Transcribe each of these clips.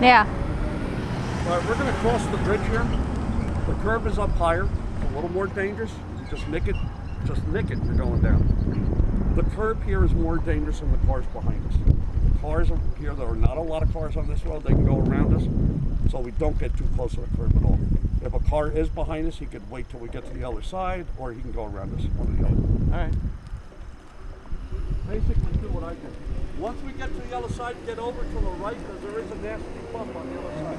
Yeah. All right, we're going to cross the bridge here. The curb is up higher. It's a little more dangerous. You just nick it, you're going down. The curb here is more dangerous than the cars behind us. The cars are here, there are not a lot of cars on this road. They can go around us, so we don't get too close to the curb at all. If a car is behind us, he could wait till we get to the other side, or he can go around us, one or the other. All right. Basically do what I did. Once we get to the other side, get over to the right, because there is a nasty bump on the other side.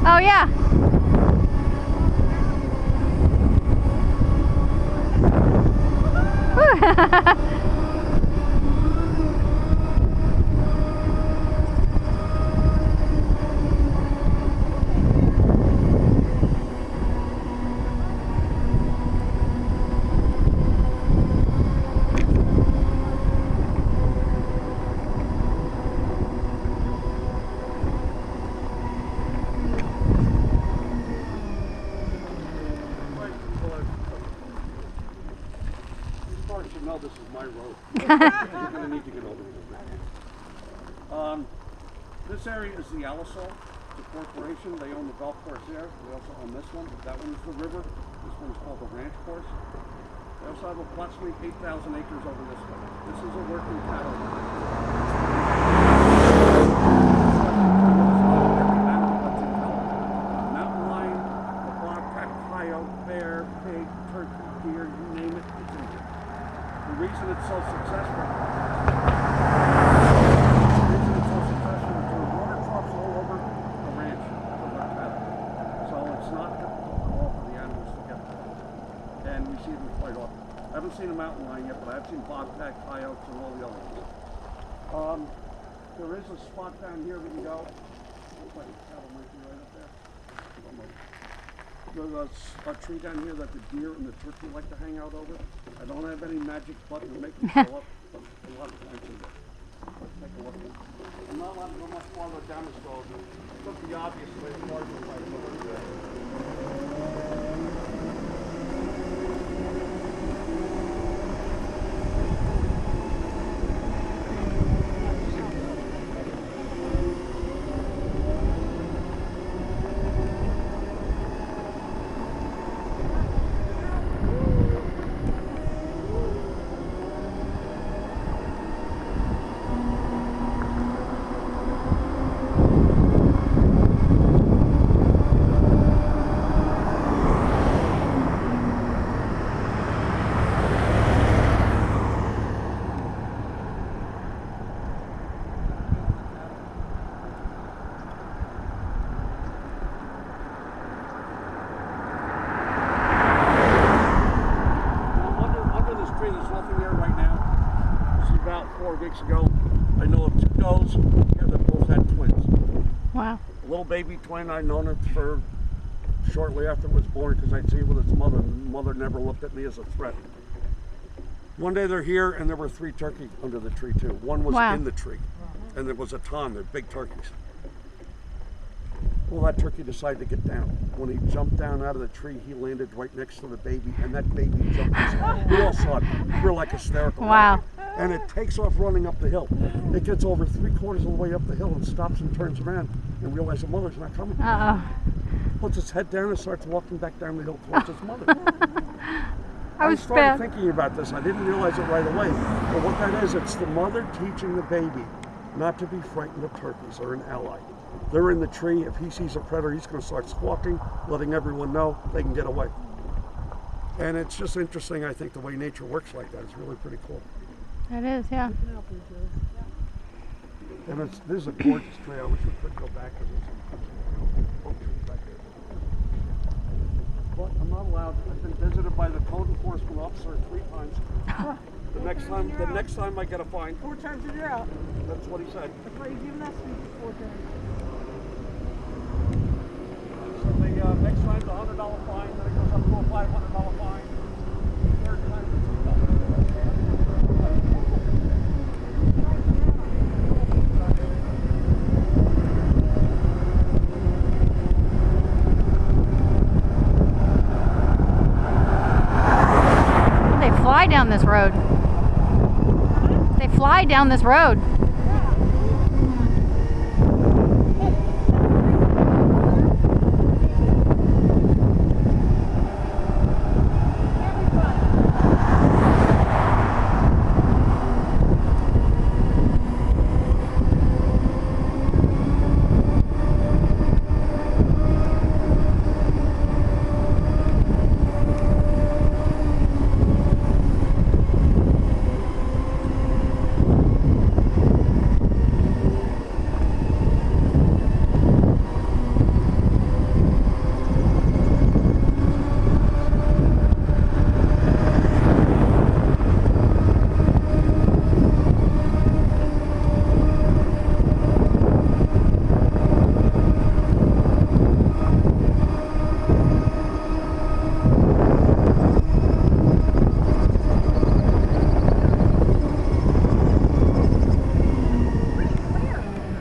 Oh yeah. No, this is my road. You're going to need to get over here. This area is the Alisol. It's a corporation. They own the golf course there. They also own this one. That one is the river. This one is called the ranch course. They also have approximately 8,000 acres over this way. This is a working cattle mountain lion, the bobcat, coyote, bear, pig, turkey, deer, you name it, it's in here. The reason it's so successful is there are water troughs all over the ranch for our cattle. So it's not difficult at all for the animals to get there. And we see them quite often. I haven't seen a mountain lion yet, but I've seen bobcat, coyotes, and all the other ones. There is a spot down here we can go. Looks like a cattle might be right up there. There's a tree down here that the deer and the turkey like to hang out over. I don't have any magic button to make them show up, but a lot of times in there. Let's take a look. I'm not allowed to go much farther down this road. Look the obvious way the cars are like over there. Ago, I know of two does here that both had twins. Wow. A little baby twin, I'd known it for shortly after it was born because I'd see it with its mother, and the mother never looked at me as a threat. One day they're here and there were 3 turkeys under the tree too. One was in the tree and there was a ton, they're big turkeys. Well, that turkey decided to get down. When he jumped down out of the tree, he landed right next to the baby, and that baby jumped. We all saw it. We were like hysterical. Wow. And it takes off running up the hill. It gets over 3/4 of the way up the hill and stops and turns around and realizes the mother's not coming. Puts its head down and starts walking back down the hill towards its mother. I started thinking about this. I didn't realize it right away. But what that is, it's the mother teaching the baby not to be frightened of turkeys. They're an ally. They're in the tree. If he sees a predator, he's going to start squawking, letting everyone know they can get away. And it's just interesting, I think, the way nature works like that. It's really pretty cool. It is, yeah. And this is a gorgeous trail. I wish we could go back because there's some oak trees back there. But I'm not allowed. I've been visited by the code enforcement officer 3 times. The next time I get a fine. 4 times a year out. That's what he said. That's why you've given us 4 times. So the next time's a $100 fine, then it goes up to a $500 fine. Third time it's They fly down this road. They fly down this road.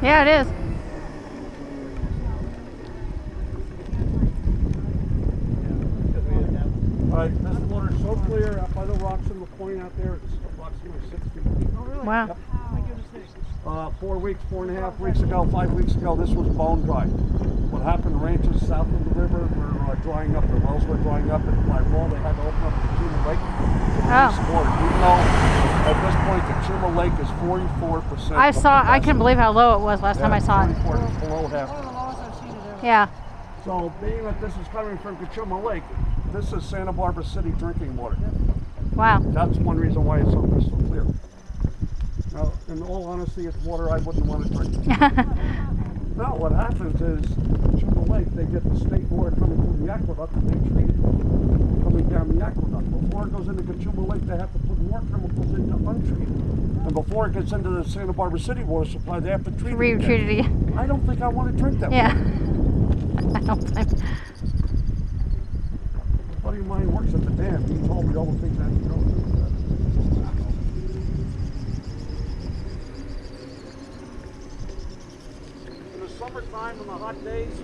Yeah, it is. Alright, this water is so clear up by the rocks in the point out there, it's approximately 6 feet deep. Oh, really? Wow. Yep. Oh, my goodness sakes. 4 weeks, 4.5 weeks ago, 5 weeks ago, this was bone dry. What happened, ranches south of the river were drying up, their wells were drying up, and by law they had to open up the Kachuma Lake to release water. Even though at this point the Kachuma Lake is 44%. I couldn't believe how low it was last time I saw it. 44 is below half. One of the lowest I've seen it ever. Yeah. So being that this is coming from Kachuma Lake, this is Santa Barbara City drinking water. Wow. That's one reason why it's so crystal clear. Now, in all honesty, it's water I wouldn't want to drink. Now, what happens is, Kachuma Lake, they get the state water coming through the aqueduct and they treat it coming down the aqueduct. Before it goes into Kachuma Lake, they have to put more chemicals into untreated. And before it gets into the Santa Barbara City water supply, they have to treat it Re-treated it. again. I don't think I want to drink that Yeah. water. I don't think. A buddy of mine works at the dam. He told me all the things I have to go through. In the summertime, on the hot days,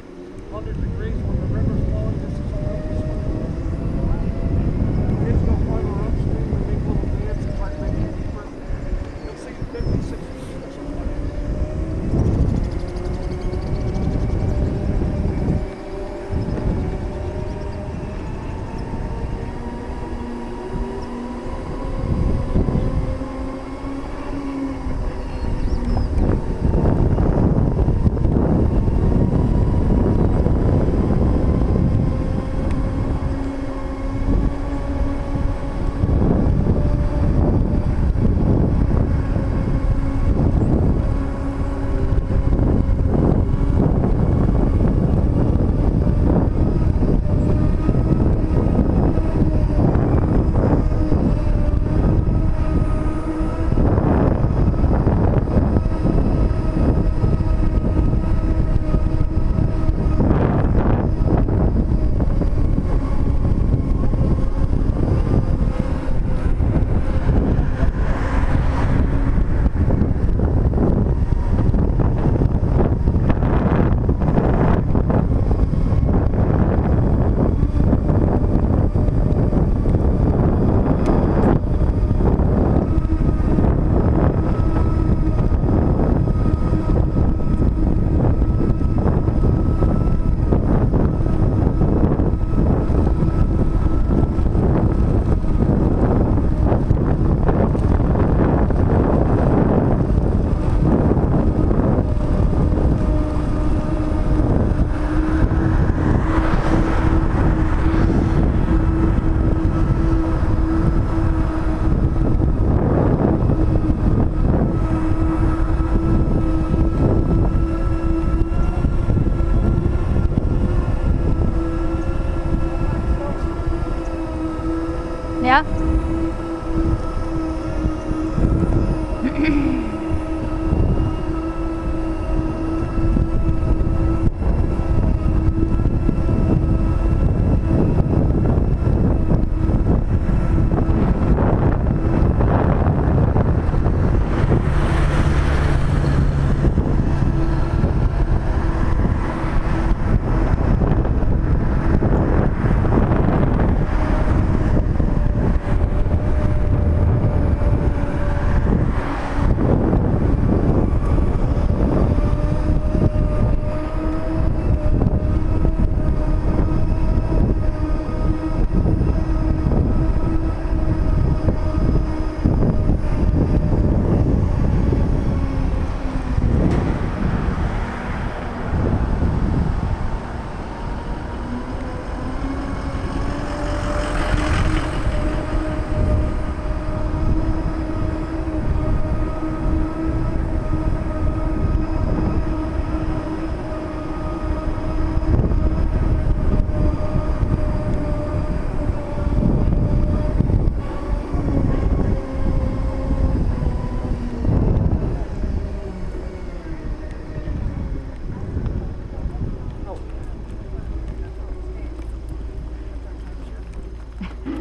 100 degrees when the river's flowing, this is all open swimming. Kids go farther upstream and make little dance and try to make it deeper. You'll see 50, 60 feet or something.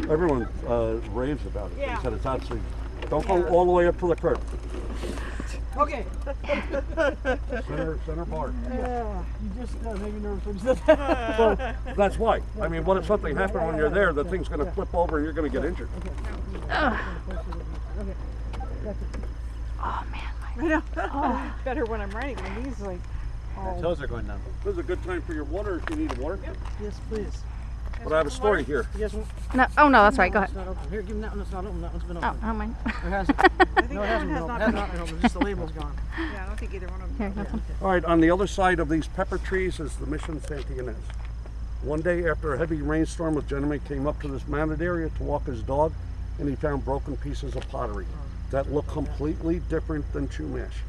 Everyone raves about it. Yeah. They said it's absolutely. Don't go all the way up to the curb. Okay. Center bar. You just made me nervous when you said that. So that's why. I mean, what if something happened when you're there? The thing's going to flip over and you're going to get injured. Oh man. I know. Better when I'm riding. My knees like. My toes are going numb. This is a good time for your water if you need water. Yes, please. But I have a story here. You guys want? No. Oh no, that's right. Go It's ahead. not open. Here, give me that one. That's not open. That one's been open. Oh, mine. It hasn't. No, it hasn't been open. It has not been open. Just the label's gone. Yeah, I don't think either one of Here, them. that's one. All right, on the other side of these pepper trees is the Mission Santa Ynez. One day after a heavy rainstorm, a gentleman came up to this mounted area to walk his dog, and he found broken pieces of pottery that looked completely different than Chumash.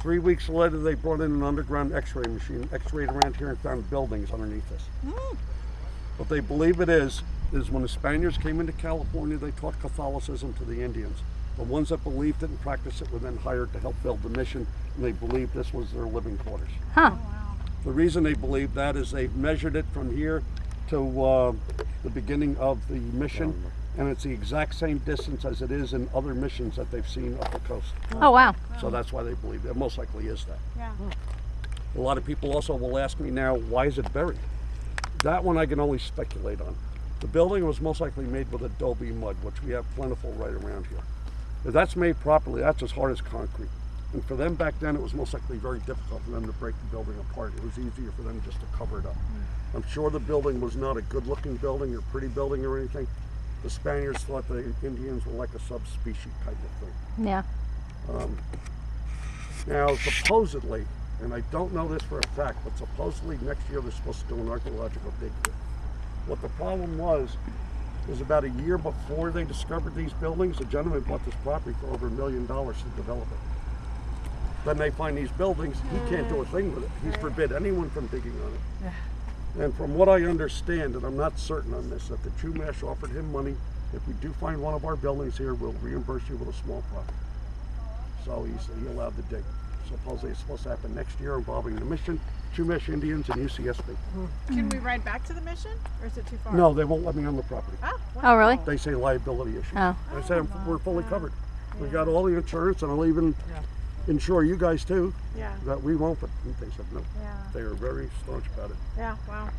3 weeks later, they brought in an underground x-ray machine, x-rayed around here and found buildings underneath this. What they believe it is when the Spaniards came into California, they taught Catholicism to the Indians. The ones that believed it and practiced it were then hired to help build the mission, and they believed this was their living quarters. Huh. The reason they believe that is they measured it from here to the beginning of the mission, and it's the exact same distance as it is in other missions that they've seen up the coast. Oh wow. So that's why they believe it. Most likely is that. Yeah. A lot of people also will ask me now, why is it buried? That one I can only speculate on. The building was most likely made with adobe mud, which we have plentiful right around here. If that's made properly, that's as hard as concrete. And for them back then, it was most likely very difficult for them to break the building apart. It was easier for them just to cover it up. I'm sure the building was not a good-looking building or pretty building or anything. The Spaniards thought the Indians were like a subspecies type of thing. Yeah. Now, supposedly, and I don't know this for a fact, but supposedly next year they're supposed to do an archaeological dig here. What the problem was about a year before they discovered these buildings, a gentleman bought this property for over $1 million to develop it. Then they find these buildings, he can't do a thing with it. He's forbid anyone from digging on it. And from what I understand, and I'm not certain on this, that the Chumash offered him money. If we do find one of our buildings here, we'll reimburse you with a small profit. So he allowed the dig. Supposedly it's supposed to happen next year involving the mission, Chumash Indians, and UCSB. Can we ride back to the mission, or is it too far? No, they won't let me on the property. Oh, Oh really? They say liability issue. Oh. I said we're fully covered. We got all the insurance, and I'll even insure you guys too. Yeah. That we won't, but they said no. Yeah. They are very staunch about it. Yeah. Wow.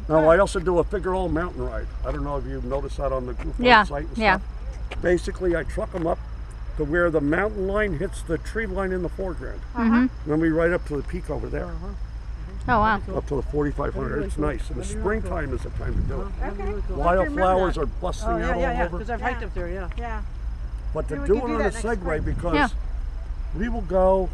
Now I also do a figure-all mountain ride. I don't know if you've noticed that on the group site and Yeah. stuff. Basically, I truck them up to where the mountain line hits the tree line in the foreground. Mhm. Then we ride up to the peak over there, Oh wow. up to the 4,500. It's nice. In the springtime is the time to do it. Okay. Wildflowers are busting Oh, out yeah, all yeah, over. because I've hiked up there, yeah. Yeah. But to Maybe we do could it do on a that next Segway spring. because Yeah. we will go